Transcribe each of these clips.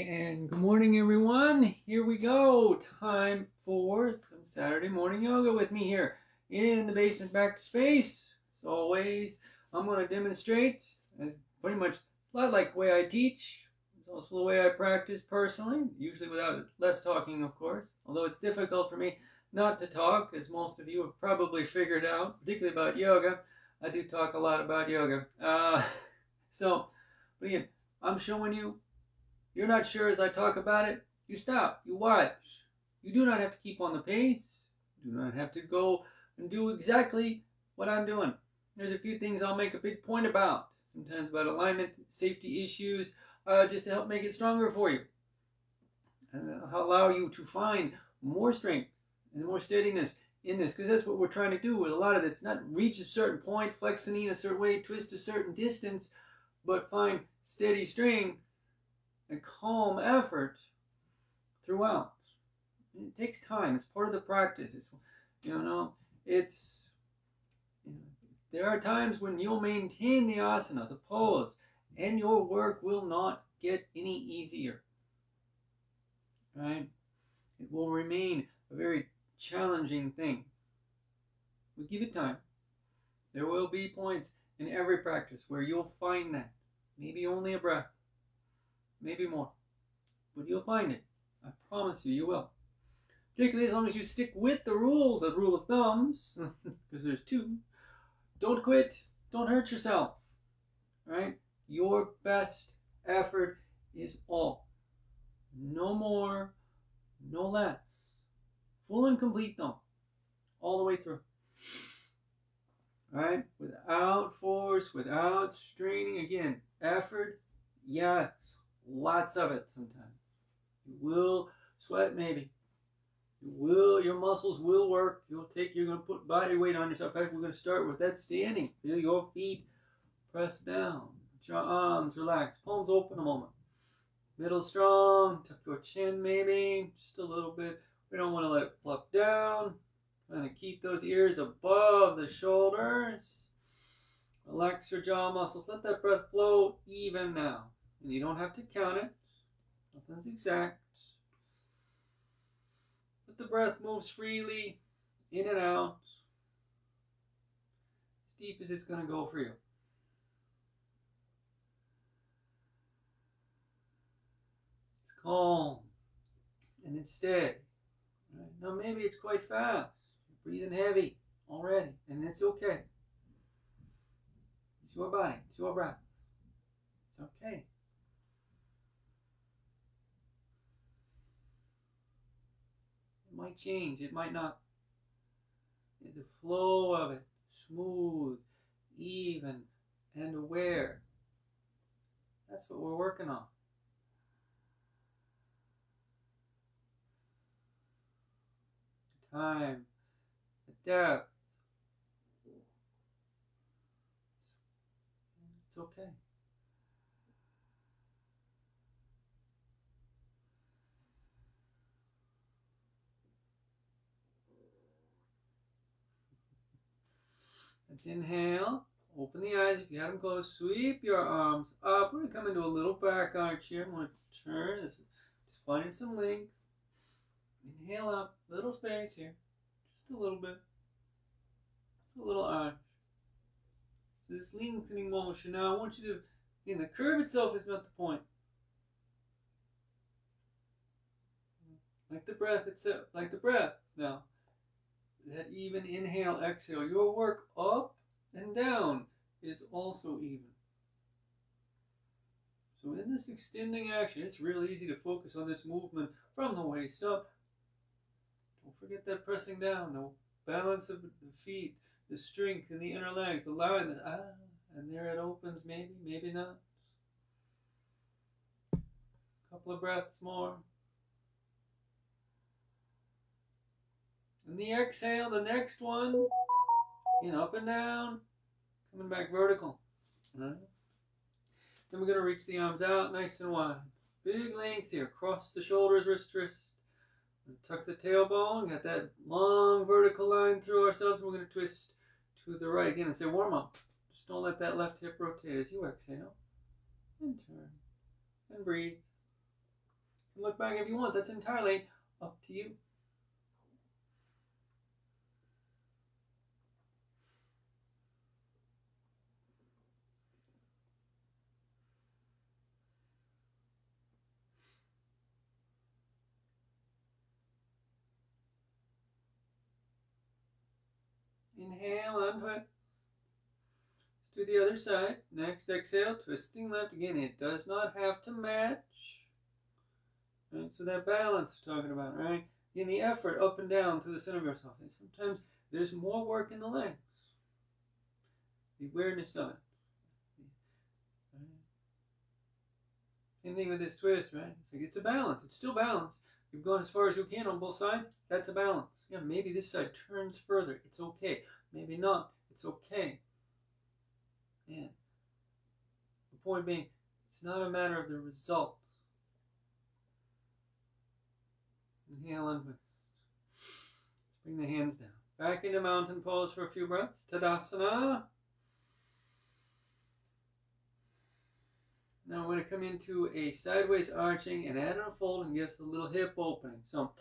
and good morning, everyone. Here we go. Time for some Saturday morning yoga with me here in the basement back to space. As always, I'm going to demonstrate as pretty much a lot like the way I teach. It's also the way I practice personally, usually without less talking, of course. Although it's difficult for me not to talk, as most of you have probably figured out, particularly about yoga. I do talk a lot about yoga. But again, I'm showing you. You're not sure as I talk about it, you stop, you watch. You do not have to keep on the pace. You do not have to go and do exactly what I'm doing. There's a few things I'll make a big point about, sometimes about alignment, safety issues, just to help make it stronger for you. And allow you to find more strength and more steadiness in this, because that's what we're trying to do with a lot of this. Not reach a certain point, flex the knee in a certain way, twist a certain distance, but find steady strength and calm effort throughout. It takes time. It's part of the practice. There are times when you'll maintain the asana, the pose, and your work will not get any easier. Right? It will remain a very challenging thing. We give it time. There will be points in every practice where you'll find that. Maybe only a breath. Maybe more. But you'll find it. I promise you, you will. Particularly as long as you stick with the rules, the rule of thumbs, because there's two. Don't quit. Don't hurt yourself. Right? Your best effort is all. No more, no less. Full and complete though. All the way through. Right? Without force, without straining. Again, effort, yes. Lots of it sometimes. You will sweat maybe. Your muscles will work. You're going to put body weight on yourself. In fact, we're going to start with that standing. Feel your feet press down. Let your arms relax. Palms open a moment. Middle strong. Tuck your chin maybe. Just a little bit. We don't want to let it pluck down. Trying to keep those ears above the shoulders. Relax your jaw muscles. Let that breath flow even now. And you don't have to count it. Nothing's exact. But the breath moves freely in and out. As deep as it's going to go for you. It's calm. And it's steady. Right? Now maybe it's quite fast. You're breathing heavy already. And it's okay. It's your body. It's your breath. It's okay. Might change, it might not. The flow of it, smooth, even, and aware. That's what we're working on. The time, the depth. It's okay. Let's inhale. Open the eyes if you have them closed. Sweep your arms up. We're going to come into a little back arch here. I'm going to turn. Just finding some length. Inhale up. Little space here. Just a little bit. Just a little arch. This lengthening motion. Now I want you to, again, the curve itself is not the point. Like the breath itself. Like the breath. Now. That even inhale, exhale. Your work up and down is also even. So in this extending action, it's really easy to focus on this movement from the waist up. Don't forget that pressing down, the balance of the feet, the strength in the inner legs, allowing that, and there it opens, maybe not. Couple of breaths more. And the exhale, the next one, up and down, coming back vertical. All right. Then we're going to reach the arms out nice and wide. Big length here, cross the shoulders, wrist to wrist. Tuck the tailbone, got that long vertical line through ourselves. We're going to twist to the right again and say warm up. Just don't let that left hip rotate as you exhale. And turn. And breathe. Look back if you want. That's entirely up to you. Inhale, untwist. Let's do the other side. Next exhale, twisting left. Again, it does not have to match. Right? So that balance we're talking about, right? In the effort up and down through the center of yourself. And sometimes there's more work in the legs. The awareness of it. Right? Same thing with this twist, right? It's like it's a balance. It's still balanced. You've gone as far as you can on both sides. That's a balance. Yeah, maybe this side turns further. It's okay. Maybe not. It's okay. And the point being, it's not a matter of the result. Inhale and twist. Let's bring the hands down. Back into mountain pose for a few breaths. Tadasana. Now we're going to come into a sideways arching and add a fold and give us a little hip opening. So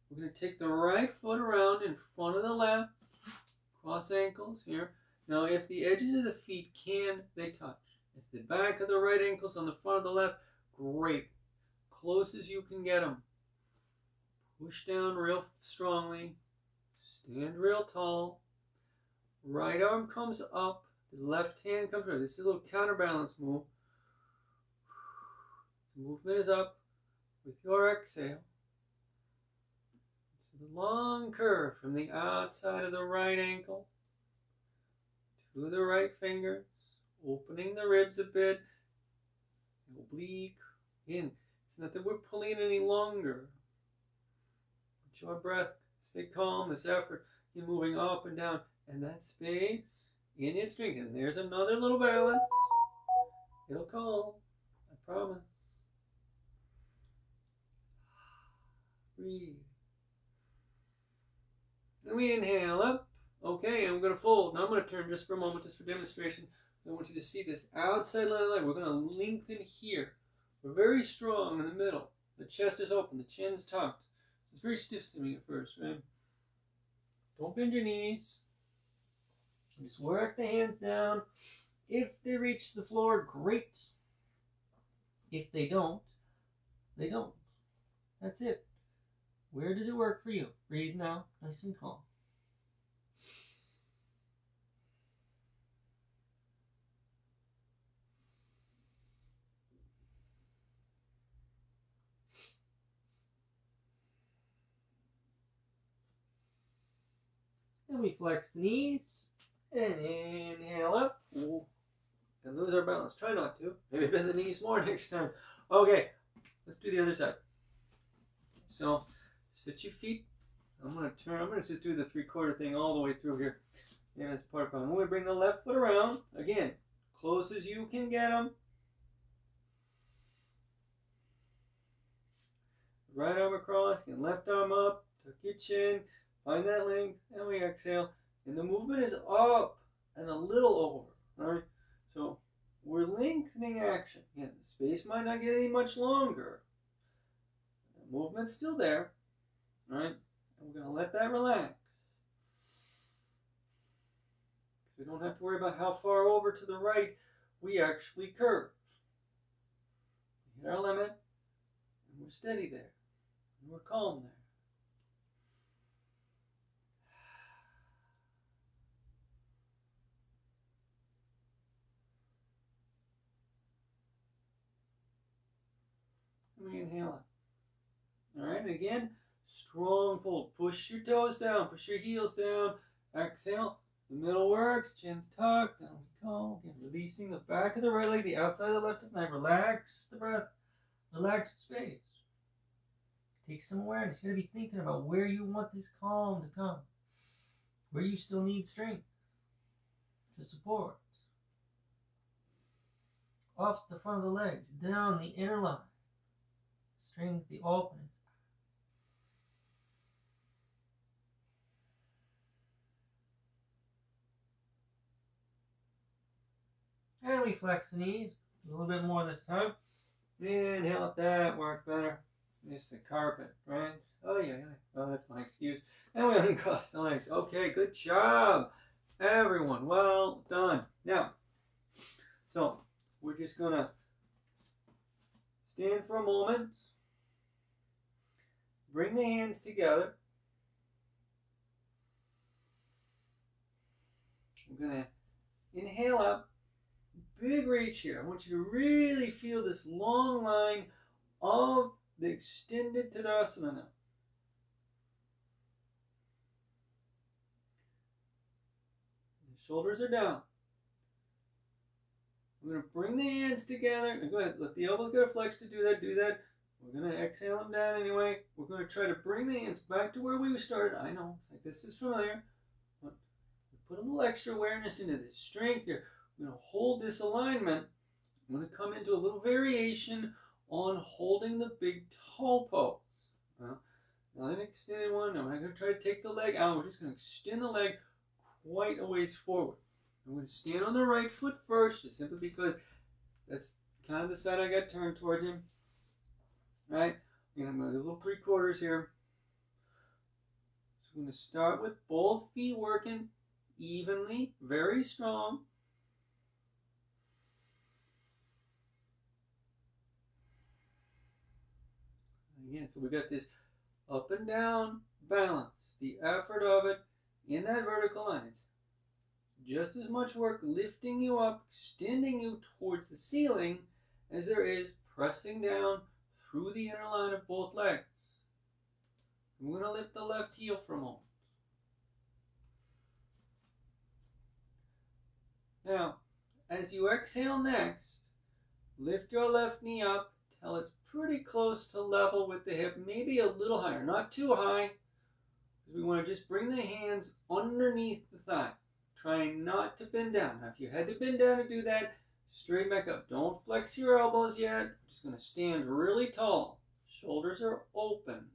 we're going to take the right foot around in front of the left. Cross ankles here. Now if the edges of the feet they touch. If the back of the right ankle's on the front of the left, great. Close as you can get them. Push down real strongly. Stand real tall. Right arm comes up. The left hand comes right. This is a little counterbalance move. The movement is up with your exhale. So the long curve from the outside of the right ankle to the right fingers, opening the ribs a bit, oblique in. It's not that we're pulling it any longer. Let your breath stay calm, this effort in moving up and down, and that space in its strength. And there's another little balance. It'll calm, I promise. Breathe. And we inhale up. Okay, and we're going to fold. Now I'm going to turn just for a moment, just for demonstration. I want you to see this outside line of the leg. We're going to lengthen here. We're very strong in the middle. The chest is open. The chin is tucked. It's very stiff to me at first, right? Don't bend your knees. Just work the hands down. If they reach the floor, great. If they don't, they don't. That's it. Where does it work for you? Breathe now, nice and calm. And we flex the knees. And inhale up. Ooh. And lose our balance. Try not to. Maybe bend the knees more next time. Okay, let's do the other side. So, sit your feet. I'm going to just do the 3/4 thing all the way through here. Yeah, that's part of it. I'm going to bring the left foot around. Again, close as you can get them. Right arm across, and left arm up. Tuck your chin. Find that length. And we exhale. And the movement is up and a little over. All right? So, we're lengthening action. Again, the space might not get any much longer. The movement's still there. All right? And we're going to let that relax. We don't have to worry about how far over to the right we actually curve. We hit our limit, and we're steady there. And we're calm there. And we inhale it. All right, and again, strong fold. Push your toes down, push your heels down. Exhale. The middle works, chin's tucked, down we go. Again, releasing the back of the right leg, the outside of the left leg. Relax the breath, relax the space. Take some awareness. You gotta be thinking about where you want this calm to come, where you still need strength to support. Up the front of the legs, down the inner line. Strength, the opening. And we flex the knees a little bit more this time. Inhale, that worked better. It's the carpet, right? Oh yeah, yeah. Oh, that's my excuse. And we uncross the legs. Okay, good job, everyone. Well done. Now, so we're just gonna stand for a moment. Bring the hands together. We're gonna inhale up. Big reach here. I want you to really feel this long line of the extended Tadasana now. The shoulders are down. We're going to bring the hands together. And go ahead, let the elbows get a flex to do that. Do that. We're going to exhale them down anyway. We're going to try to bring the hands back to where we started. I know, it's like this is familiar. But put a little extra awareness into this strength here. We're going to hold this alignment. I'm going to come into a little variation on holding the big toe pose. Not an extended one. I'm not going to try to take the leg out. We're just going to extend the leg quite a ways forward. I'm going to stand on the right foot first, just simply because that's kind of the side I got turned towards him. Right? And I'm going to do a little 3/4 here. So I'm going to start with both feet working evenly, very strong. Again, so we got this up and down balance. The effort of it in that vertical line. It's just as much work lifting you up, extending you towards the ceiling, as there is pressing down through the inner line of both legs. We're going to lift the left heel for a moment. Now, as you exhale next, lift your left knee up till it's pretty close to level with the hip, maybe a little higher, not too high, because we want to just bring the hands underneath the thigh, trying not to bend down. Now, if you had to bend down to do that, straighten back up. Don't flex your elbows yet. We're just going to stand really tall. Shoulders are open.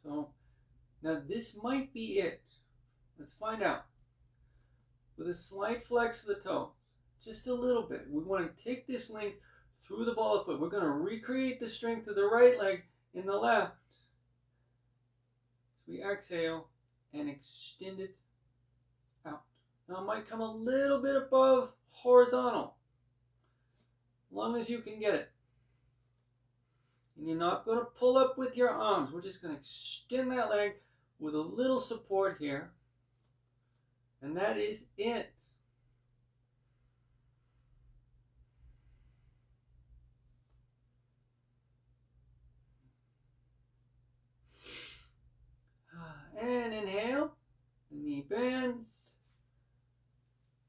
So, now this might be it. Let's find out. With a slight flex of the toes, just a little bit. We want to take this length through the ball of the foot. We're going to recreate the strength of the right leg in the left. So we exhale and extend it out. Now it might come a little bit above horizontal, as long as you can get it. And you're not going to pull up with your arms. We're just going to extend that leg with a little support here. And that is it. And inhale, the knee bends,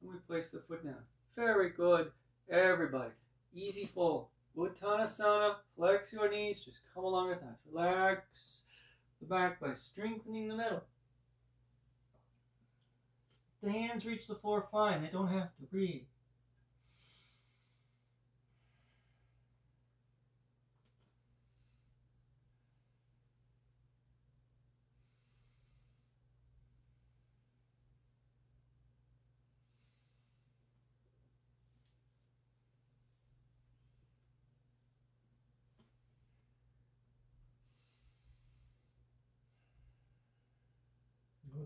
and we place the foot down. Very good, everybody. Easy fold. Uttanasana, flex your knees, just come along with that. Relax the back by strengthening the middle. The hands reach the floor fine, they don't have to breathe.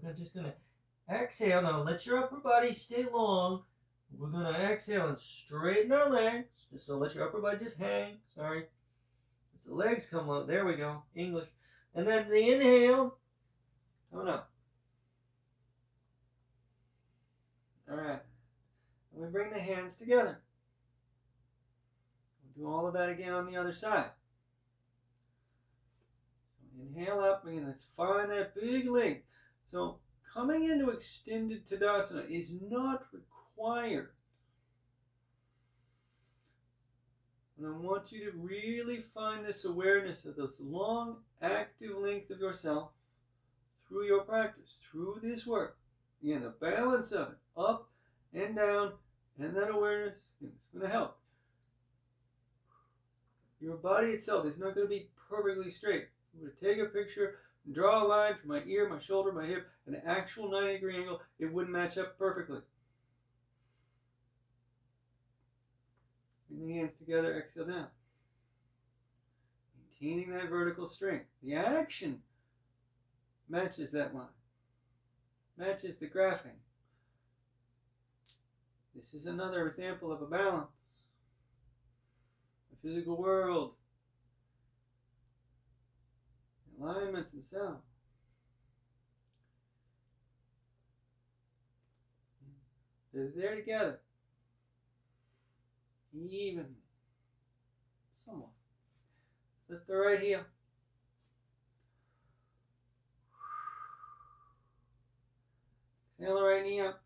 We're just going to exhale. Now let your upper body stay long. We're going to exhale and straighten our legs. Just so let your upper body just hang. Sorry. As the legs come out. There we go. English. And then the inhale. Coming up. All right. And we bring the hands together. We'll do all of that again on the other side. Inhale up. Again, let's find that big leg. So coming into extended Tadasana is not required. And I want you to really find this awareness of this long, active length of yourself through your practice, through this work. Again, the balance of it, up and down, and that awareness, it's going to help. Your body itself is not going to be perfectly straight. I'm going to take a picture, draw a line from my ear, my shoulder, my hip, an actual 90-degree angle. It wouldn't match up perfectly. Bring the hands together, exhale down. that vertical strength. The action matches that line, matches the graphing. This is another example of a balance. The physical world, the alignments themselves. They're there together, evenly, somewhat. Lift the right heel. Exhale the right knee up.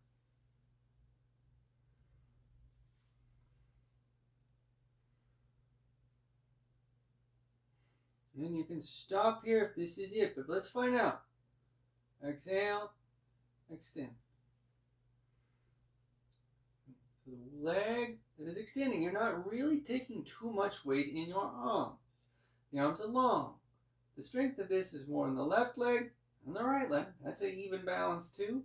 And you can stop here if this is it, but let's find out. Exhale, extend. So the leg that is extending, you're not really taking too much weight in your arms. The arms are long. The strength of this is more in the left leg and the right leg. That's an even balance too.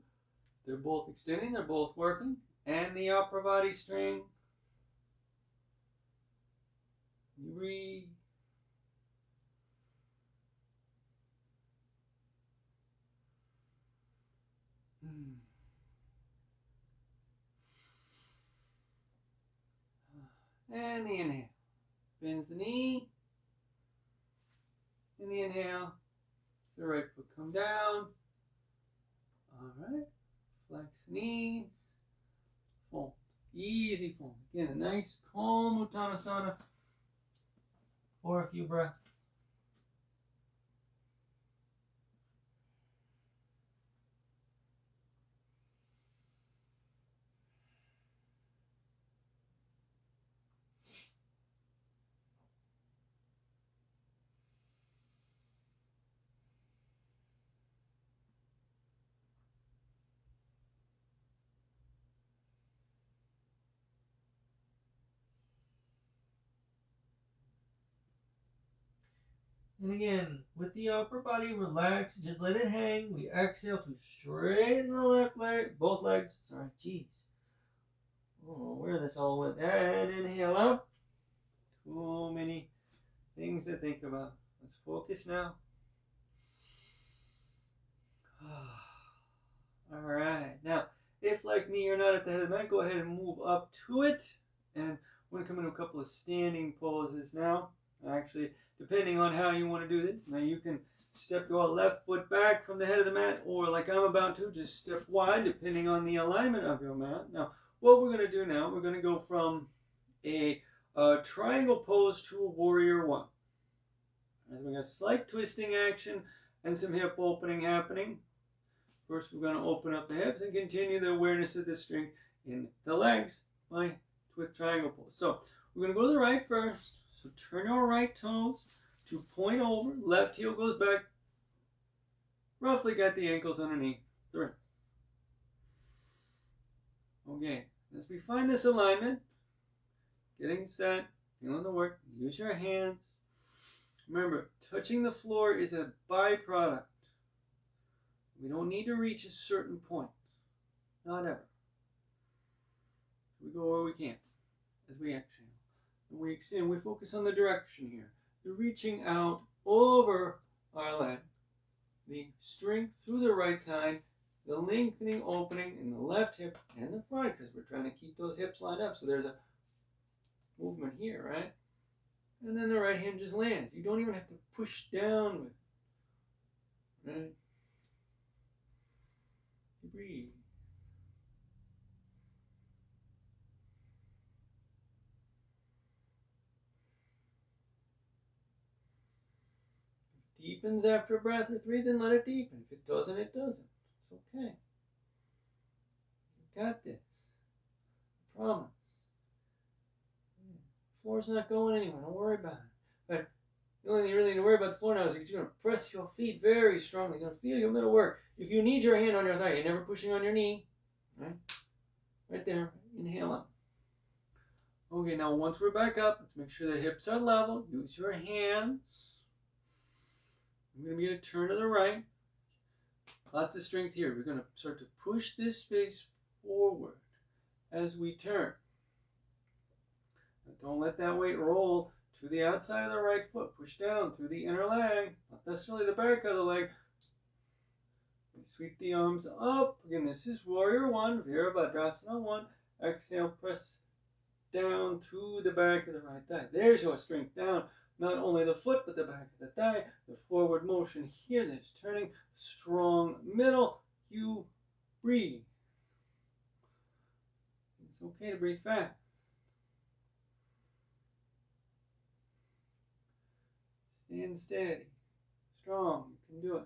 They're both extending, they're both working. And the upper body strength. You breathe. And the inhale. Bends the knee. In the inhale, it's the right foot come down. All right. Flex knees. Fold. Easy fold. Again, a nice calm Uttanasana for a few breaths. And again, with the upper body relaxed, just let it hang. We exhale to straighten the left leg, both legs. Sorry, jeez. Oh, where this all went. And inhale up. Too many things to think about. Let's focus now. All right. Now, if like me, you're not at the head of the mat, go ahead and move up to it. And we're going to come into a couple of standing poses now. Actually, depending on how you want to do this. Now you can step your left foot back from the head of the mat, or like I'm about to, just step wide depending on the alignment of your mat. Now, what we're going to do now, we're going to go from a triangle pose to a warrior one. And we got a slight twisting action and some hip opening happening. First, we're going to open up the hips and continue the awareness of the strength in the legs by triangle pose. So we're going to go to the right first. So turn your right toes to point over. Left heel goes back. Roughly got the ankles underneath the wrist. Okay, as we find this alignment, getting set, feeling the work, use your hands. Remember, touching the floor is a byproduct. We don't need to reach a certain point. Not ever. We go where we can as we exhale. When we extend, we focus on the direction here. The reaching out over our leg. The strength through the right side. The lengthening opening in the left hip and the front, because we're trying to keep those hips lined up. So there's a movement here, right? And then the right hand just lands. You don't even have to push down with it. Right? You breathe. If it deepens after a breath or three, then let it deepen. If it doesn't, it doesn't. It's okay. You got this. I promise. The floor's not going anywhere. Don't worry about it. But the only thing you really need to worry about the floor now is that you're going to press your feet very strongly. You're going to feel your middle work. If you need your hand on your thigh, you're never pushing on your knee. Right? Right there. Inhale up. Okay, now once we're back up, let's make sure the hips are level. Use your hands. We're going to be able to turn to the right. Lots of strength here. We're going to start to push this space forward as we turn. Now don't let that weight roll to the outside of the right foot. Push down through the inner leg, not necessarily the back of the leg. We sweep the arms up. Again, this is Warrior 1, Virabhadrasana 1. Exhale, press down to the back of the right thigh. There's your strength down. Not only the foot, but the back of the thigh. The forward motion here. There's turning. Strong middle. You breathe. It's okay to breathe fast. Stand steady. Strong. You can do it.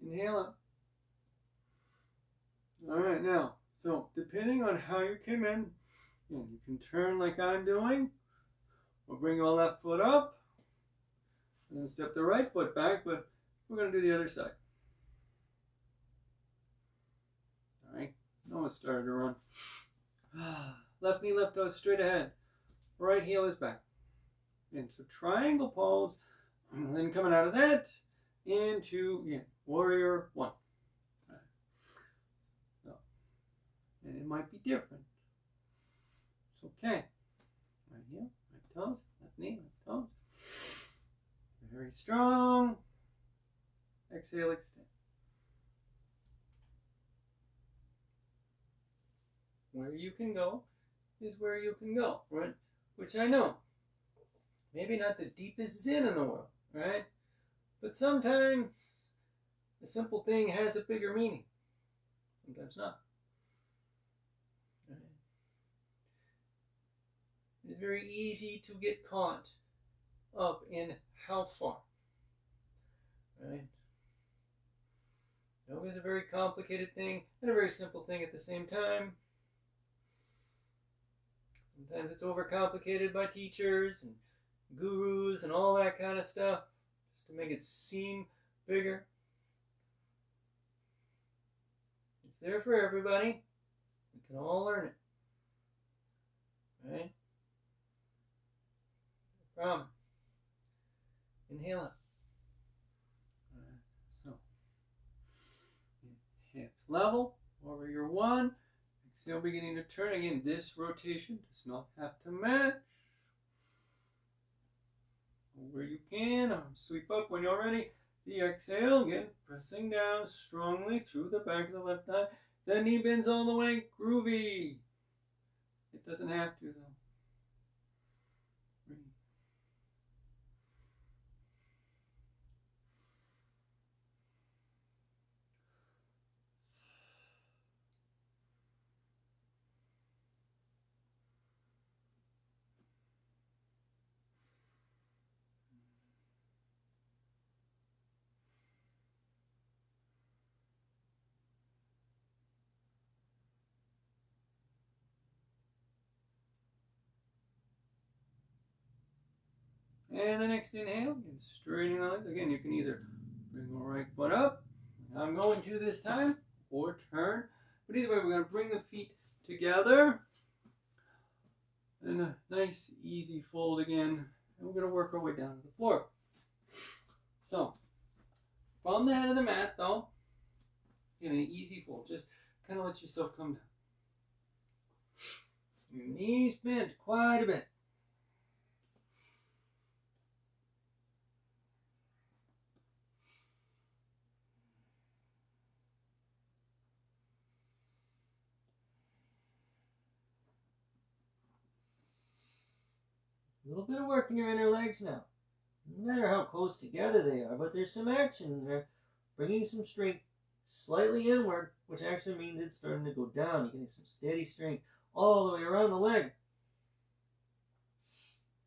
Inhale up. All right, now, so depending on how you came in, you can turn like I'm doing, or bring your left foot up, and then step the right foot back, but we're going to do the other side. All right, now it's started to run. Left knee, left toe straight ahead. Right heel is back. And so triangle pose, and then coming out of that into Warrior 1. Right. So, and it might be different. It's okay. Right heel, right toes, left knee, left toes. Very strong. Exhale, extend. Where you can go is where you can go, right? Which I know. Maybe not the deepest zen in the world, right? But sometimes a simple thing has a bigger meaning. Sometimes not. Right? It's very easy to get caught up in how far. Right? Yoga is a very complicated thing and a very simple thing at the same time. Sometimes it's overcomplicated by teachers and gurus and all that kind of stuff, just to make it seem bigger. It's there for everybody. We can all learn it. Right? I promise. Inhale up. So, hips level, Warrior 1. Exhale, beginning to turn. Again, this rotation does not have to match. Where you can, arms sweep up when you're ready. The exhale, again, pressing down strongly through the back of the left thigh. The knee bends all the way, groovy. It doesn't have to, though. Breathe. And the next inhale, and straightening the legs. Again, you can either bring the right foot up, I'm going to this time, or turn. But either way, we're going to bring the feet together. And a nice, easy fold again. And we're going to work our way down to the floor. So, from the head of the mat, though, in an easy fold, just kind of let yourself come down. Your knees bent quite a bit. A little bit of work in your inner legs now. No matter how close together they are, but there's some action in there, bringing some strength slightly inward, which actually means it's starting to go down. You're getting some steady strength all the way around the leg.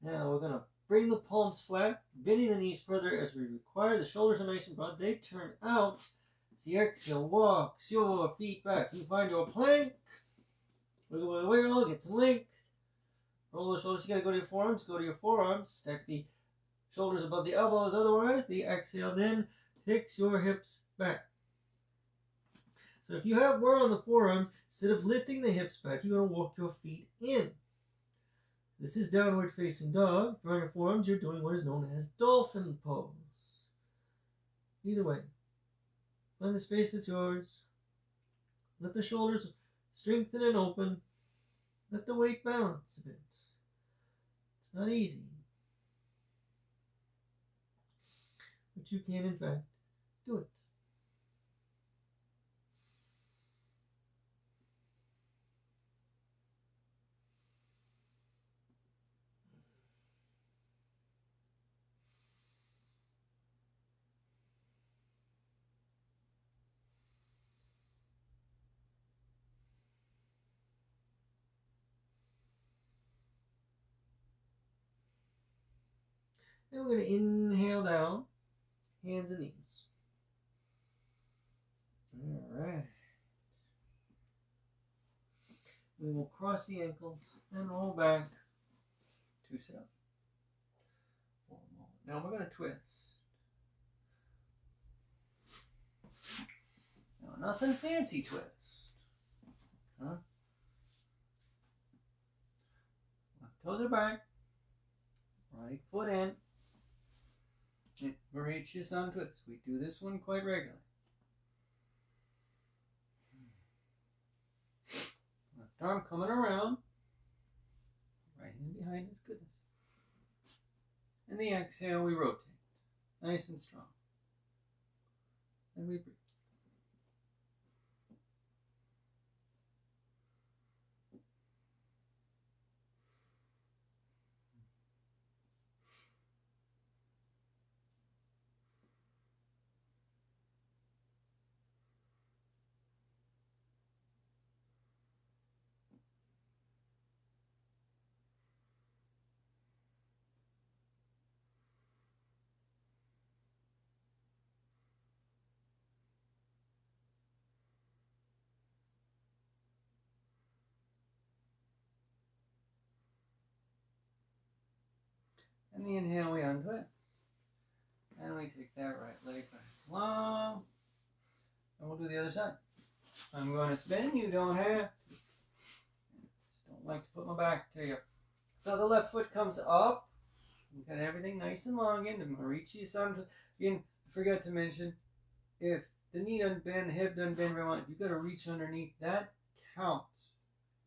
Now we're going to bring the palms flat, bending the knees further as we require. The shoulders are nice and broad. They turn out. As the exhale, walks your feet back. You find your plank. Wiggle, wiggle, get some length. Roll the shoulders. You got to go to your forearms. Go to your forearms. Stack the shoulders above the elbows. Otherwise, the exhale then takes your hips back. So if you have more on the forearms, instead of lifting the hips back, you're going to walk your feet in. This is downward facing dog. If you're on your forearms, you're doing what is known as dolphin pose. Either way, find the space that's yours. Let the shoulders strengthen and open. Let the weight balance a bit. It's not easy, but you can, in fact, do it. And we're going to inhale down, hands and knees. All right. We will cross the ankles and roll back to sit up. Now we're going to twist. Now, nothing fancy twist. Huh? Left toes are back. Right foot in. Mauritius on twist. We do this one quite regularly. Left arm coming around. Right hand behind us. Goodness. And the exhale, we rotate. Nice and strong. And we breathe. And the inhale, we untwist. And we take that right leg back long. And we'll do the other side. I'm going to spin. You don't have to. Just don't like to put my back to you. So the left foot comes up. We've got everything nice and long in. And Mauritius on. Again, I forgot to mention, if the knee doesn't bend, the hip doesn't bend very much, you've got to reach underneath. That counts.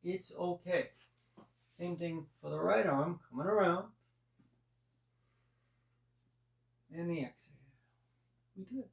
It's okay. Same thing for the right arm. Coming around. And the exhale. We twist.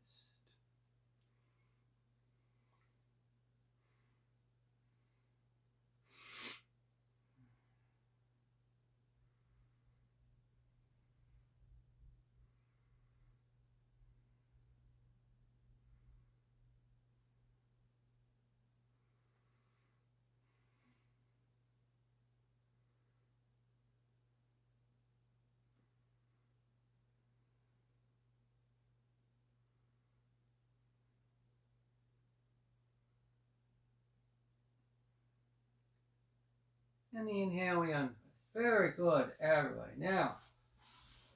And the inhale, we untwist. Very good, everybody. Now,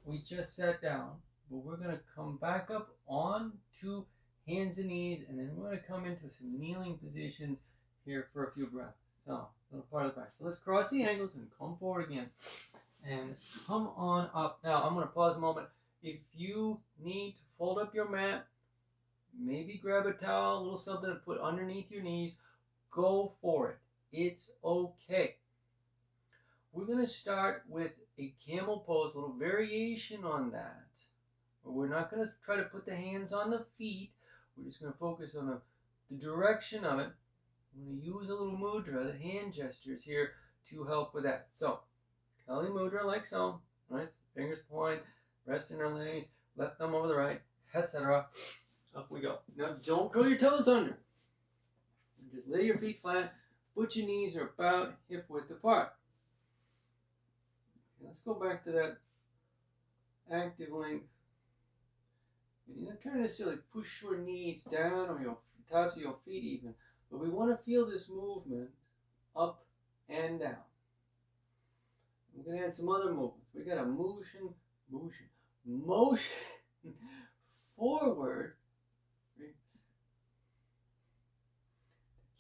we just sat down, but we're going to come back up onto hands and knees, and then we're going to come into some kneeling positions here for a few breaths. So, a little part of the back. So let's cross the ankles and come forward again. And come on up. Now, I'm going to pause a moment. If you need to fold up your mat, maybe grab a towel, a little something to put underneath your knees, go for it. It's okay. We're going to start with a camel pose, a little variation on that. But we're not going to try to put the hands on the feet. We're just going to focus on the direction of it. I'm going to use a little mudra, the hand gestures here, to help with that. So, Kali mudra like so. Right? Fingers point, rest in our legs, left thumb over the right, etc. Up we go. Now, don't curl your toes under. Just lay your feet flat. Put your knees are about hip width apart. Let's go back to that active length. You're not trying to necessarily push your knees down or your tops of your feet even, but we want to feel this movement up and down. We're going to add some other movements. We got a motion forward,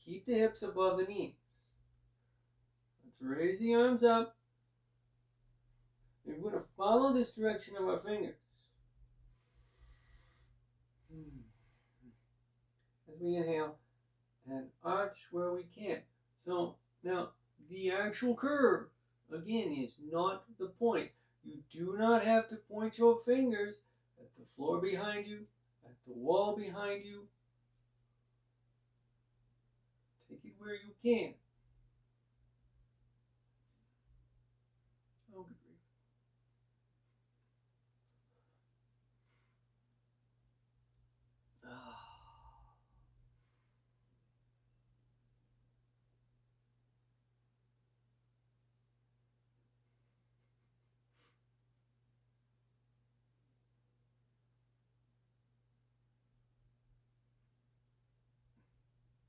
keep the hips above the knees. Let's raise the arms up. And we're going to follow this direction of our fingers. As we inhale and arch where we can. So now the actual curve, again, is not the point. You do not have to point your fingers at the floor behind you, at the wall behind you. Take it where you can. Oh, good grief.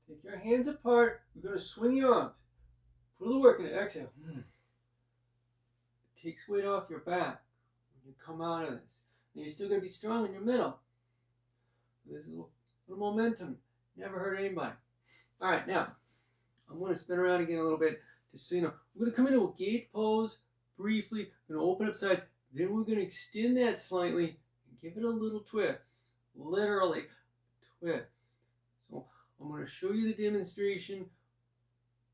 Take your hands apart. We're going to swing your arms. Put a little work in it. Exhale. It takes weight off your back when you come out of this. And you're still going to be strong in your middle. There's a little momentum. Never hurt anybody. All right, now, I'm going to spin around again a little bit just so you know. We're going to come into a gate pose briefly. We're going to open up sides. Then we're going to extend that slightly and give it a little twist. Literally, twist. So I'm going to show you the demonstration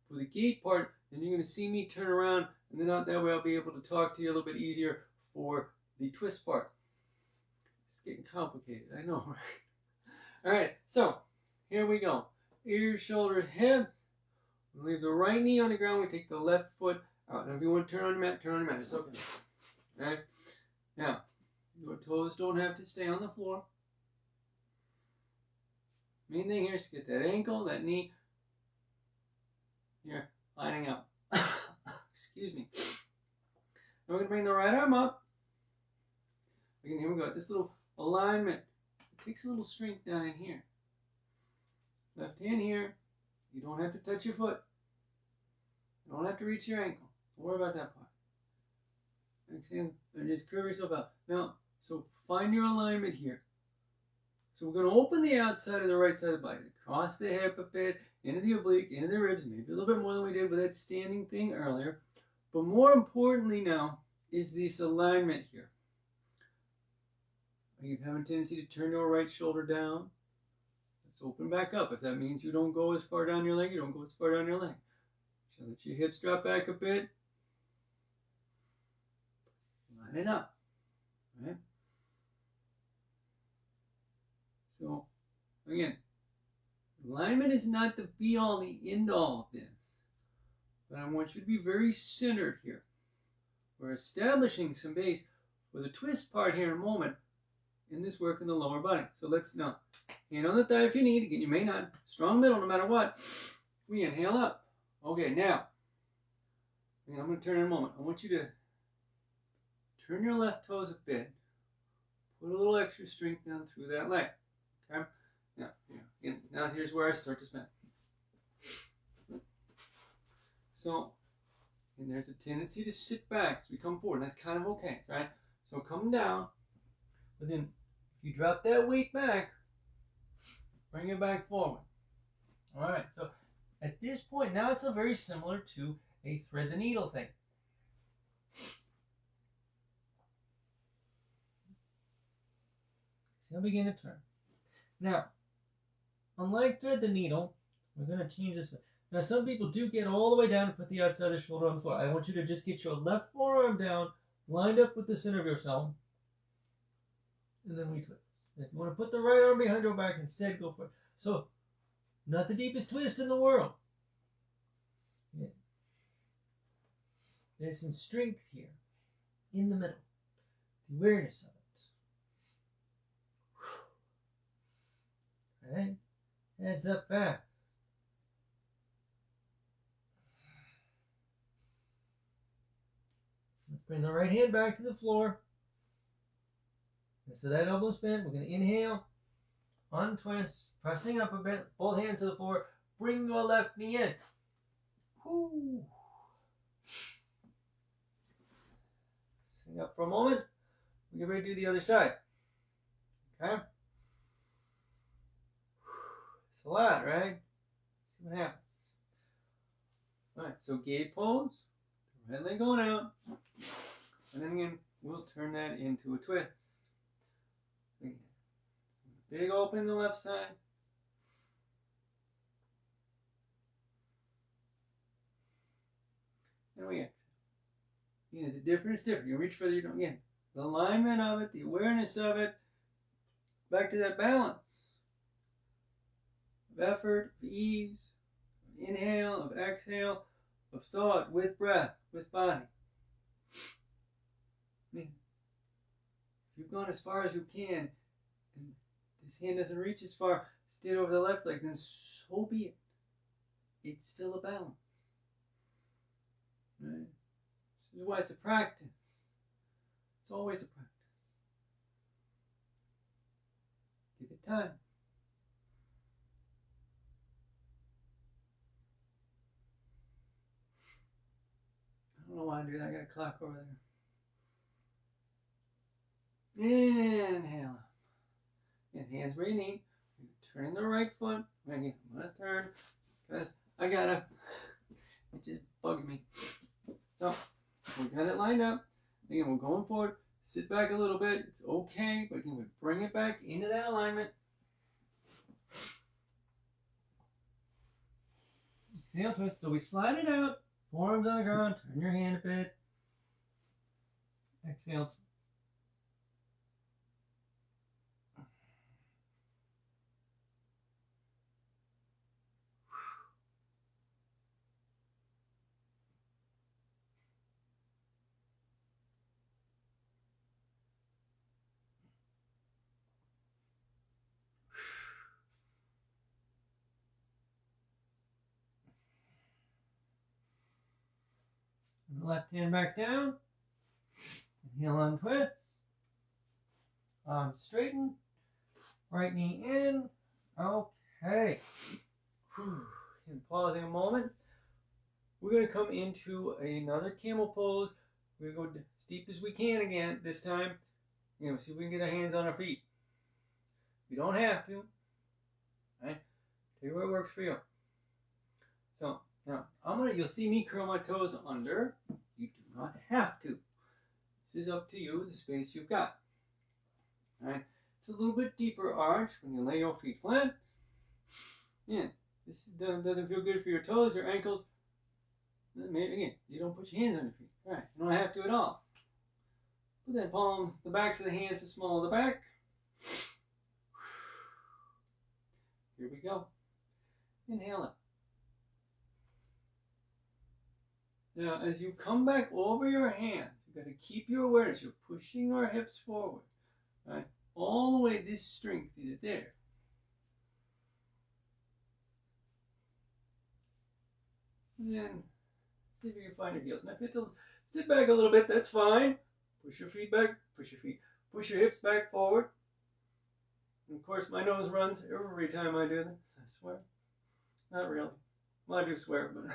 for the gate part. Then you're going to see me turn around. And then that way I'll be able to talk to you a little bit easier for the twist part. It's getting complicated, I know, right? All right, so here we go. Ears, shoulders, hips. We leave the right knee on the ground. We take the left foot out. Now, if you want to turn on your mat, turn on your mat. It's okay. All right? Now, your toes don't have to stay on the floor. Main thing here is to get that ankle, that knee, here, lining up. Excuse me. Now we're going to bring the right arm up. Again, here we go. This little alignment. It takes a little strength down in here. Left hand here. You don't have to touch your foot. You don't have to reach your ankle. Don't worry about that part. Exhale, and just curve yourself out. Now, so find your alignment here. So we're going to open the outside of the right side of the body. Cross the hip a bit, into the oblique, into the ribs, maybe a little bit more than we did with that standing thing earlier. But more importantly now is this alignment here. You have a tendency to turn your right shoulder down. Let's open back up. If that means you don't go as far down your leg, you don't go as far down your leg. So let your hips drop back a bit. Line it up. Right? So, again, alignment is not the be-all, the end-all of this. But I want you to be very centered here. We're establishing some base for the twist part here in a moment in this work in the lower body. So let's now, hand on the thigh if you need. Again, you may not. Strong middle no matter what. We inhale up. Okay, now, I'm going to turn in a moment. I want you to turn your left toes a bit. Put a little extra strength down through that leg. Okay? Now here's where I start to spin. So, and there's a tendency to sit back as we come forward. And that's kind of okay, right? So come down, but then if you drop that weight back, bring it back forward. All right, so at this point, now it's very similar to a thread the needle thing. So I'll begin to turn. Now, unlike thread the needle, we're going to change this. Now, some people do get all the way down and put the outside of the shoulder on the floor. I want you to just get your left forearm down, lined up with the center of yourself, and then we twist. If you want to put the right arm behind your back instead, go for it. So, not the deepest twist in the world. Yeah. There's some strength here in the middle. The awareness of it. All right? Heads up fast. Let's bring the right hand back to the floor. So that elbow spin, we're going to inhale, untwist, pressing up a bit, both hands to the floor, bring your left knee in. Whoo. Sing up for a moment. We're getting ready to do the other side. Okay? It's a lot, right? See what happens. Alright, so gate pose, right leg going out, and then again, we'll turn that into a twist. Again, big open the left side. And we exhale. Again, is it different? It's different. You reach further, you don't. Again, the alignment of it, the awareness of it, back to that balance of effort, of ease, of inhale, of exhale, of thought with breath, with body. If you've gone as far as you can, and this hand doesn't reach as far, stay over the left leg, then so be it. It's still a balance. Right? This is why it's a practice. It's always a practice. Give it time. I don't know why I do that. I got a clock over there. Inhale. And hands where you need. Turn the right foot. Again, I'm going to turn. Because I got to. It just bugs me. So, we got it lined up. Again, we're going forward. Sit back a little bit. It's okay. But again, we bring it back into that alignment. Exhale, twist. So we slide it out. Forearms on the ground. Turn your hand a bit. Exhale. Left hand back down. Inhale on twist. Arms straighten. Right knee in. Okay. And pausing a moment. We're going to come into another camel pose. We're going to go as deep as we can again this time. See if we can get our hands on our feet. You don't have to. Right? Tell you what works for you. So now you'll see me curl my toes under. You do not have to. This is up to you, the space you've got. All right. It's a little bit deeper arch when you lay your feet flat. Yeah. This doesn't feel good for your toes or ankles. Maybe again, you don't put your hands on your feet. All right. You don't have to at all. Put that palm, the backs of the hands, the small of the back. Here we go. Inhale it. Now, as you come back over your hands, you've got to keep your awareness. You're pushing our hips forward. Right? All the way, this strength is there. And then, see if you can find your heels. Now, if you have to sit back a little bit, that's fine. Push your feet back. Push your hips back forward. And of course, my nose runs every time I do this. I swear. Not really. Well, I do swear, but...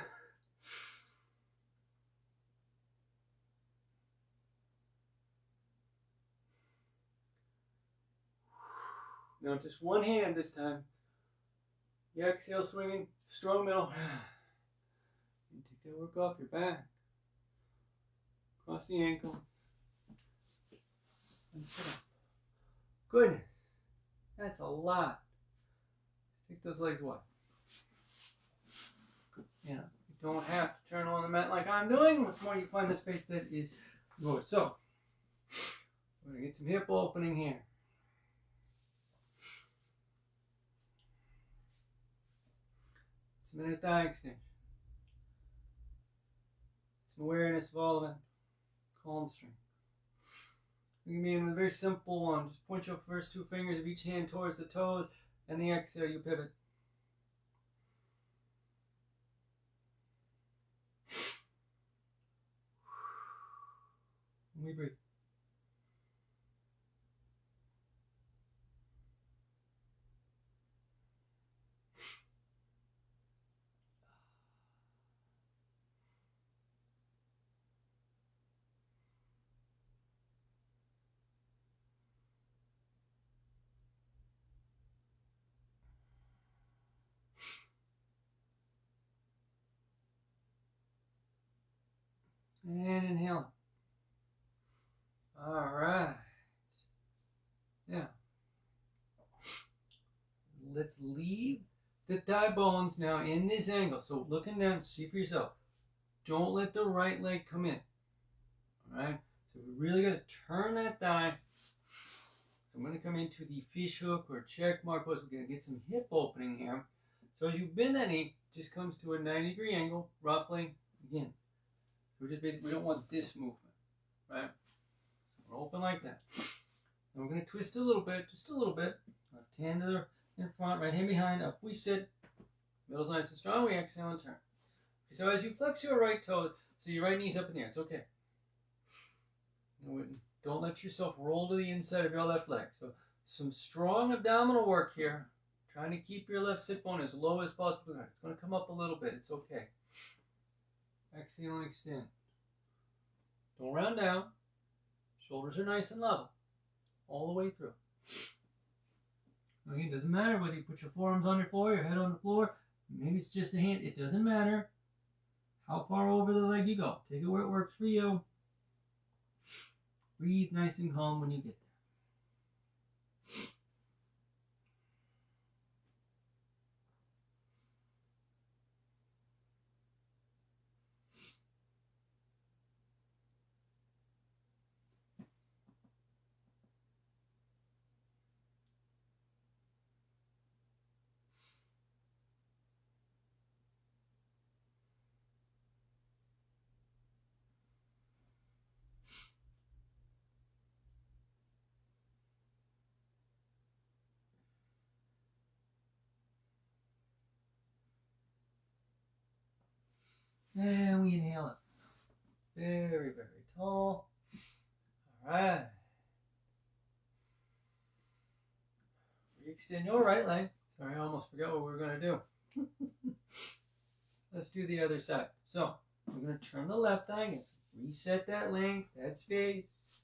Now, just one hand this time. The exhale swinging, strong middle. And take that work off your back. Cross the ankle. And sit up. Goodness. That's a lot. Take those legs wide. You don't have to turn on the mat like I'm doing. What's more, you find the space that is yours. So, we're going to get some hip opening here. Some inner thigh extension. Some awareness of all of it. Calm strength. We can be in a very simple one. Just point your first two fingers of each hand towards the toes, and the exhale, you pivot. And we breathe. let's leave the thigh bones now in this angle. So looking down, see for yourself. Don't let the right leg come in. All right? So we really got to turn that thigh. So I'm going to come into the fish hook or check mark pose. We're going to get some hip opening here. So as you bend that knee, it just comes to a 90-degree angle, roughly. Again, we're just basically, we don't want this movement, right? We're open like that. And we're going to twist a little bit, just a little bit. Left hand to the in front, right hand behind. Up we sit. Middle's nice and strong. We exhale and turn. Okay, so as you flex your right toes, so your right knee's up in the air. It's okay. Don't let yourself roll to the inside of your left leg. So some strong abdominal work here. Trying to keep your left sit bone as low as possible. It's going to come up a little bit. It's okay. Exhale and extend. Don't round down. Shoulders are nice and level. All the way through. Again, it doesn't matter whether you put your forearms on your floor, your head on the floor. Maybe it's just a hand. It doesn't matter how far over the leg you go. Take it where it works for you. Breathe nice and calm when you get there. And we inhale up. Very, very tall. All right. Extend your right leg. Sorry, I almost forgot what we were going to do. Let's do the other side. So, we're going to turn the left thigh. Reset that length, that space.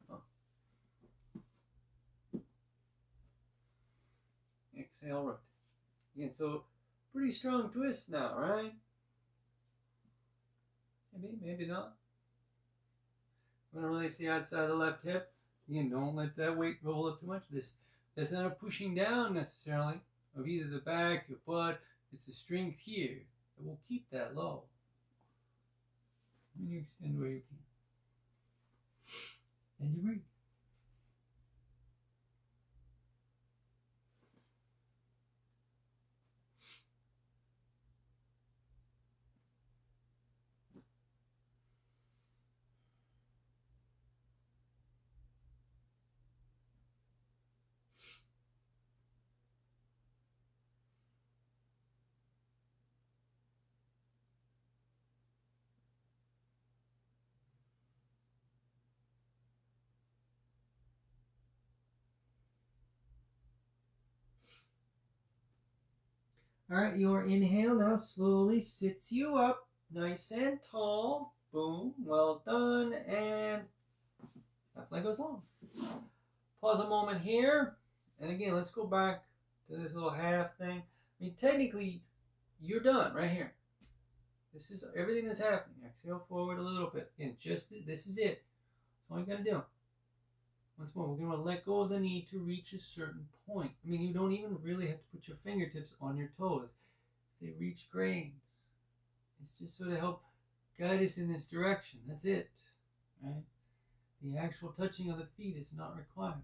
Oh. Exhale, rotate. Again, so pretty strong twist now, right? Maybe not. I'm going to release the outside of the left hip. Again, don't let that weight roll up too much. That's not a pushing down necessarily of either the back, your butt. It's a strength here that will keep that low. And you extend where you can. And you breathe. All right, your inhale now slowly sits you up, nice and tall. Boom, well done, and left leg goes long. Pause a moment here, and again, let's go back to this little half thing. I mean, technically, you're done right here. This is everything that's happening. Exhale forward a little bit. Again, just this is it. That's all you gotta do. Once more, we're gonna let go of the knee to reach a certain point. I mean, you don't even really have to put your fingertips on your toes. They reach grains. It's just sort of help guide us in this direction. That's it, right? The actual touching of the feet is not required.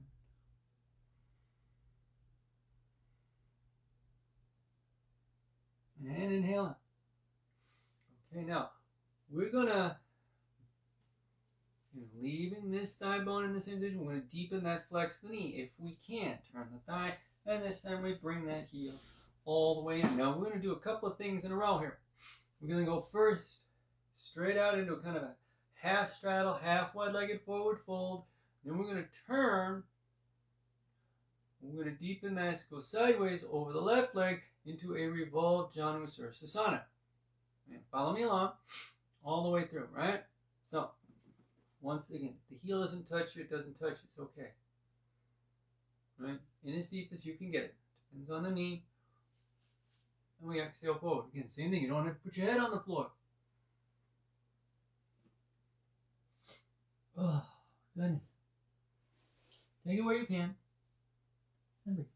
And inhale in. Okay, now we're gonna, leaving this thigh bone in the same position, we're gonna deepen that flex the knee if we can. Turn the thigh, and this time we bring that heel all the way in. Now we're gonna do a couple of things in a row here. We're gonna go first straight out into a kind of a half straddle, half wide-legged forward fold. Then we're gonna turn. We're gonna deepen that, go sideways over the left leg into a revolved Janu Sirsasana. And follow me along all the way through, right? So, once again, if the heel doesn't touch it doesn't touch, it's okay. Right? In as deep as you can get it. Depends on the knee. And we exhale forward. Again, same thing. You don't have to put your head on the floor. Oh, good. Take it where you can. And breathe.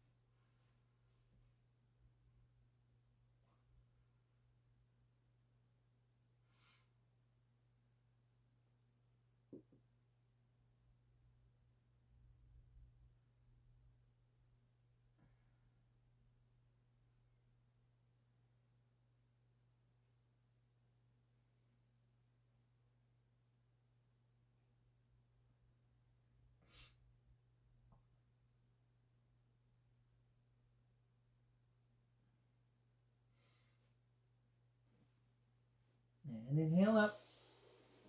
And inhale up.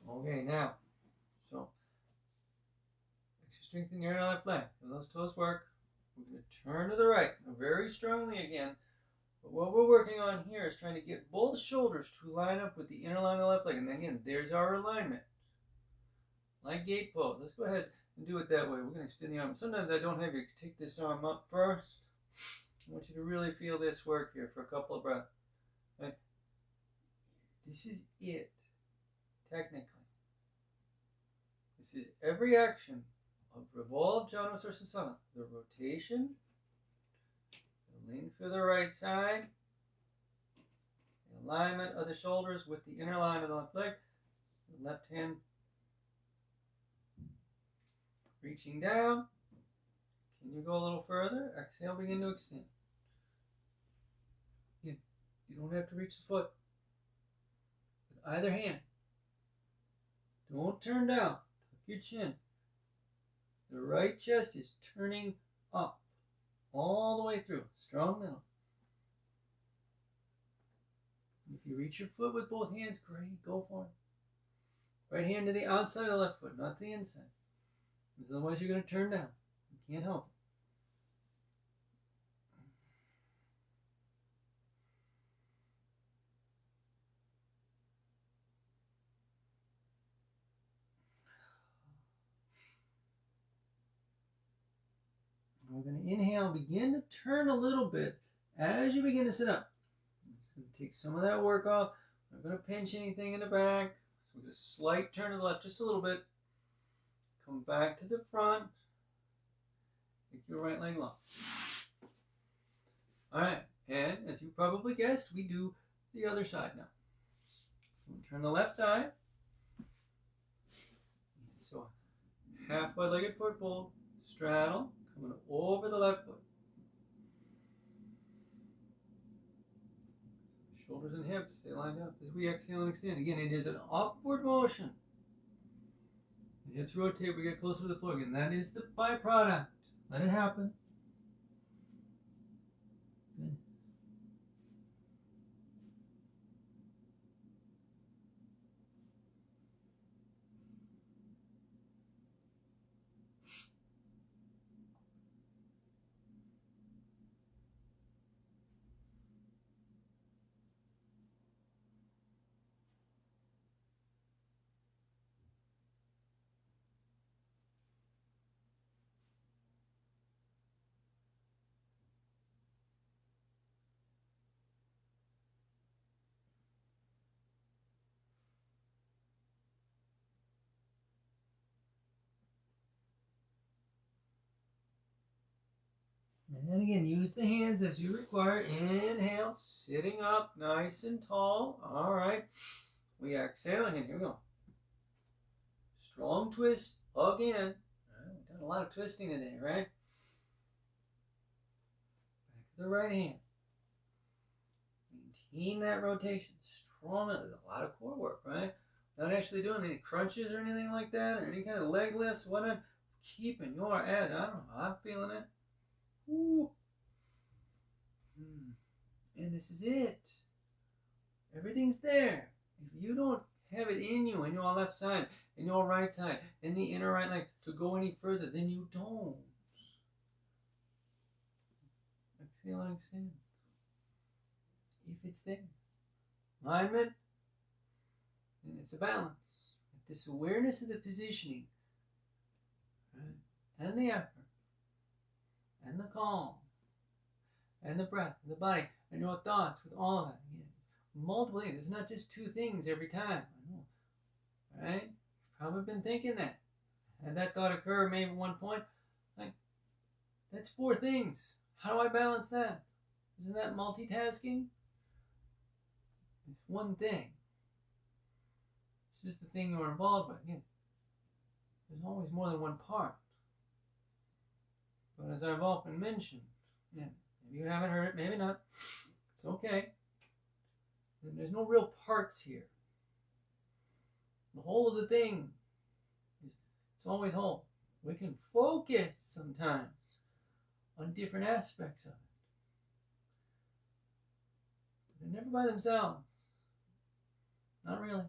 Okay, now, so extra strength in your left leg. When those toes work, we're going to turn to the right. Now, very strongly again. But what we're working on here is trying to get both shoulders to line up with the inner line of the left leg. And then again, there's our alignment. Like gate pose. Let's go ahead and do it that way. We're going to extend the arm. Sometimes I don't have you take this arm up first. I want you to really feel this work here for a couple of breaths. Right? This is it, technically. This is every action of revolve, Janos, or Sasana. The rotation, the length of the right side, the alignment of the shoulders with the inner line of the left leg, the left hand reaching down. Can you go a little further? Exhale, begin to extend. Again, you don't have to reach the foot with either hand. Don't turn down. Tuck your chin. The right chest is turning up all the way through. Strong middle. If you reach your foot with both hands, great, go for it. Right hand to the outside of the left foot, not the inside. Because otherwise you're going to turn down. You can't help it. We're going to inhale, begin to turn a little bit as you begin to sit up. Just going to take some of that work off. Not going to pinch anything in the back. So we're just slight turn to the left just a little bit. Come back to the front. Take your right leg long. Alright, and as you probably guessed, we do the other side now. So we turn the left eye. So half wide-legged foot fold, straddle, coming over the left foot. Shoulders and hips, stay lined up as we exhale and extend. Again, it is an upward motion. The hips rotate, we get closer to the floor again. That is the byproduct. Let it happen. Good. And again, use the hands as you require. Inhale, sitting up nice and tall. All right. We exhale again. Here we go. Strong twist again. We've done a lot of twisting today, right? Back to the right hand. Maintain that rotation. Strong. There's a lot of core work, right? Not actually doing any crunches or anything like that, or any kind of leg lifts. What I'm keeping your ass. I don't know. I'm feeling it. Ooh. And this is it. Everything's there. If you don't have it in you, in your left side, in your right side, in the inner right leg, to go any further, then you don't. Exhale and extend. If it's there. Alignment. And it's a balance. This awareness of the positioning, right? And the effort, and the calm, and the breath, and the body, and your thoughts with all of it. Again, multiple things. It's not just two things every time. I know. Right? You've probably been thinking that. Had that thought occur maybe at one point, like, that's 4 things. How do I balance that? Isn't that multitasking? It's one thing. It's just the thing you're involved with. Again, there's always more than one part. But as I've often mentioned, yeah, maybe you haven't heard it, maybe not. It's okay. There's no real parts here. The whole of the thing, it's always whole. We can focus sometimes on different aspects of it. They're never by themselves. Not really.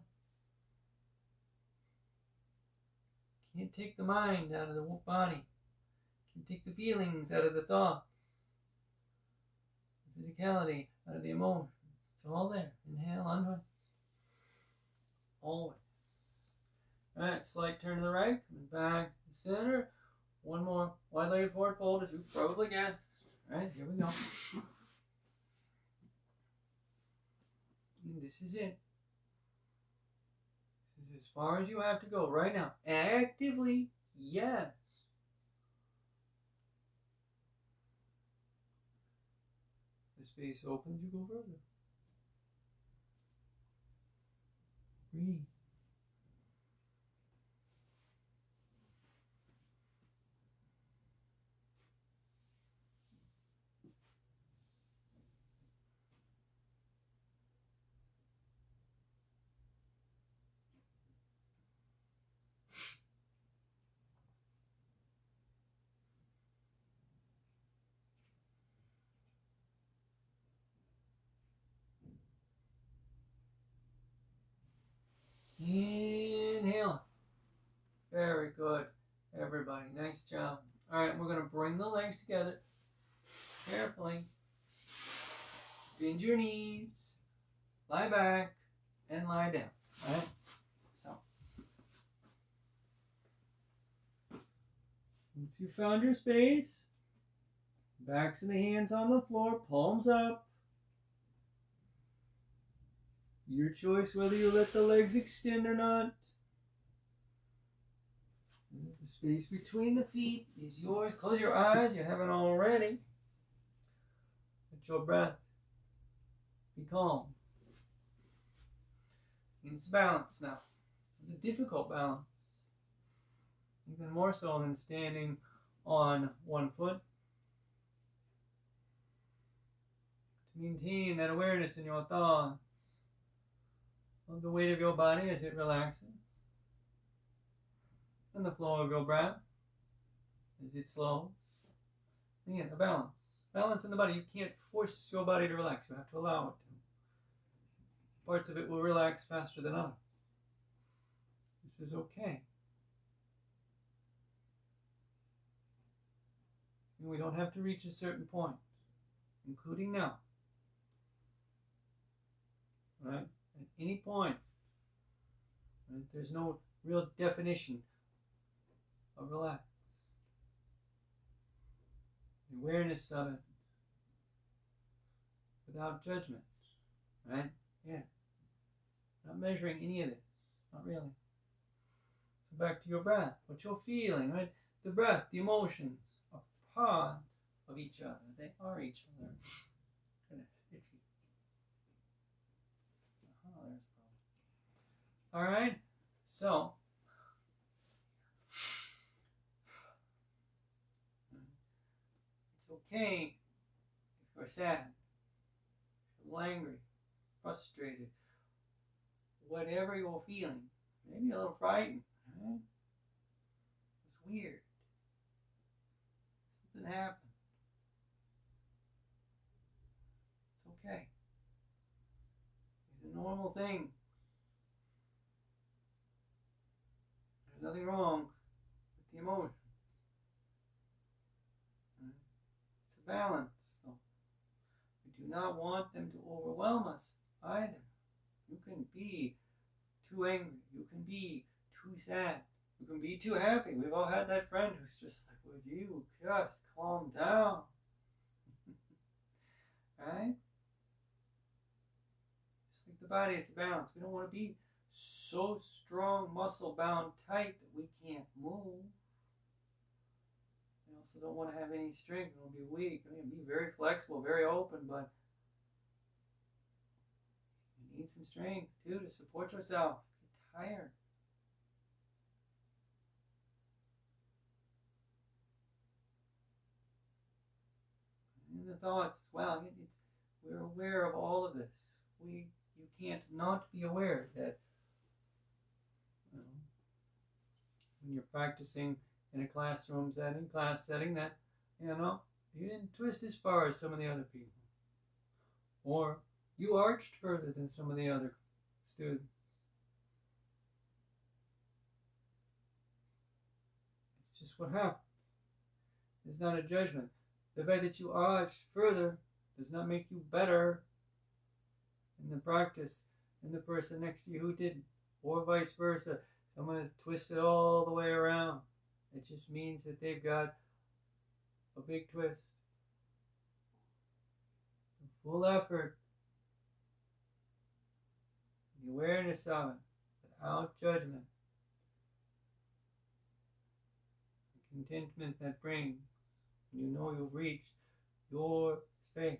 Can't take the mind out of the body. Can't take the feelings out of the thoughts. The physicality out of the emotion. It's all there. Inhale, undress. Always. Alright, slight turn to the right. Coming back to the center. One more wide-legged forward fold, as you probably guessed. Alright, here we go. And this is it. This is as far as you have to go right now. Actively, yes. The space opens, you go further. Breathe. Inhale. Very good, everybody. Nice job. All right, we're going to bring the legs together carefully. Bend your knees. Lie back and lie down. All right? So, once you found your space, backs of the hands on the floor, palms up. Your choice whether you let the legs extend or not. The space between the feet is yours. Close your eyes. You haven't already. Let your breath be calm. It's balance now. It's a difficult balance. Even more so than standing on one foot. To maintain that awareness in your thoughts of the weight of your body as it relaxes, and the flow of your breath as it slows. Again, a balance. Balance in the body. You can't force your body to relax. You have to allow it to. Parts of it will relax faster than others. This is okay. And we don't have to reach a certain point, including now. Right? At any point, right? There's no real definition of relax. The awareness of it without judgment, right? Yeah. Not measuring any of this, not really. So back to your breath, what you're feeling, right? The breath, the emotions are part of each other. They are each other. Goodness, itchy. There's a problem. All right, so it's okay if you're sad, if you're angry, frustrated, whatever you're feeling, maybe a little frightened. Right? It's weird. Something happened. It's okay. It's a normal thing. There's nothing wrong with the emotion. Right? It's a balance, though. We do not want them to overwhelm us either. You can be too angry. You can be too sad. You can be too happy. We've all had that friend who's just like, would you just calm down? Right? Just like the body, it's a balance. We don't want to be so strong, muscle bound, tight that we can't move. We also don't want to have any strength. We want to be weak. We want to be very flexible, very open, but you need some strength too to support yourself. Get tired. And the thoughts, well, we're aware of all of this. You can't not be aware that when you're practicing in a classroom setting, class setting, that you didn't twist as far as some of the other people, or you arched further than some of the other students. just what happened. It's not a judgment. The fact that you arched further does not make you better in the practice than the person next to you who didn't, or vice versa. Someone has twisted all the way around. It just means that they've got a big twist. The full effort, the awareness of it, without judgment, the contentment that brings when you know you've reached your space.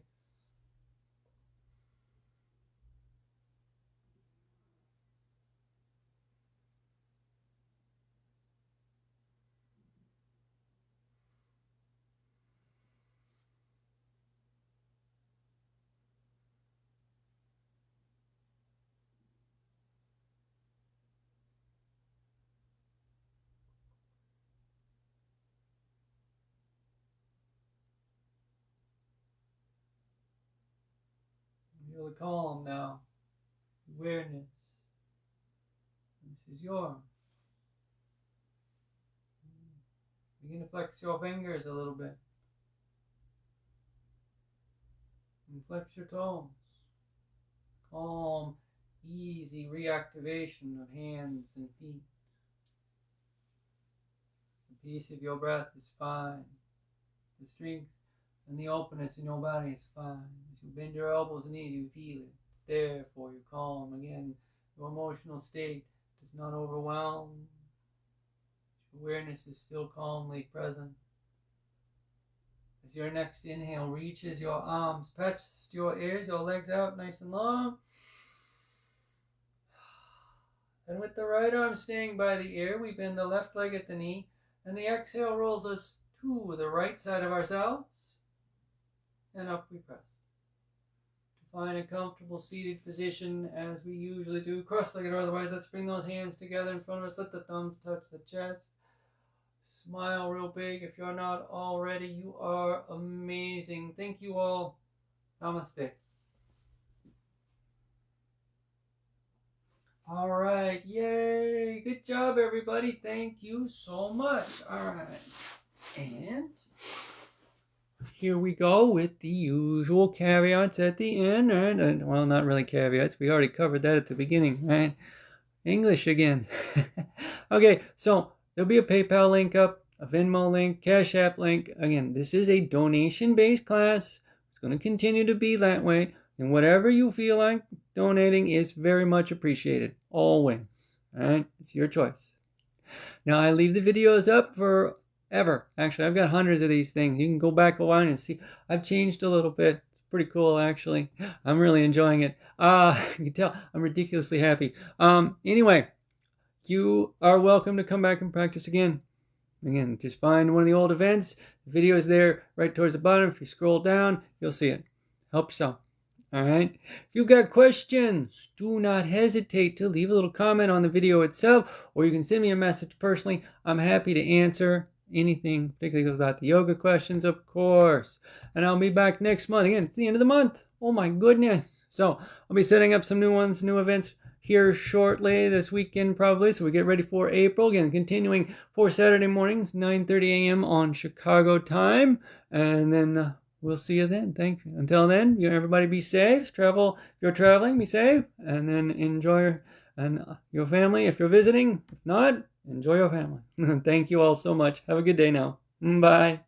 Feel the calm now. Awareness. This is yours. Begin to flex your fingers a little bit. And flex your toes. Calm, easy reactivation of hands and feet. The peace of your breath is fine. The strength and the openness in your body is fine. As you bend your elbows and knees, you feel it. It's there for you. Calm. Again, your emotional state does not overwhelm. Awareness is still calmly present. As your next inhale reaches your arms past your ears, your legs out nice and long. And with the right arm staying by the ear, we bend the left leg at the knee, and the exhale rolls us to the right side of ourselves. And up we press. To find a comfortable seated position as we usually do, cross-legged or otherwise, let's bring those hands together in front of us. Let the thumbs touch the chest. Smile real big. If you're not already, you are amazing. Thank you all. Namaste. All right. Yay. Good job, everybody. Thank you so much. All right. And here we go with the usual caveats at the end. And well, not really caveats. We already covered that at the beginning, right? English again. Okay, so there'll be a PayPal link up, a Venmo link, CashApp link. Again, this is a donation-based class. It's going to continue to be that way. And whatever you feel like donating is very much appreciated. Always. All right? It's your choice. Now, I leave the videos up forever. Actually, I've got hundreds of these things. You can go back a while and see. I've changed a little bit. It's pretty cool, actually. I'm really enjoying it. You can tell I'm ridiculously happy. Anyway, you are welcome to come back and practice again. Again, just find one of the old events. The video is there right towards the bottom. If you scroll down, you'll see it. Help yourself. All right. If you've got questions, do not hesitate to leave a little comment on the video itself, or you can send me a message personally. I'm happy to answer anything, particularly about the yoga questions, of course. And I'll be back next month. Again, it's the end of the month. Oh my goodness. So I'll be setting up some new ones, new events here shortly this weekend probably, so we get ready for April. Again, continuing for Saturday mornings, 9:30 a.m. on Chicago time. And then we'll see you then. Thank you. Until then, everybody be safe. Travel, if you're traveling, be safe. And then enjoy your family if you're visiting. If not, enjoy your family. Thank you all so much. Have a good day now. Bye.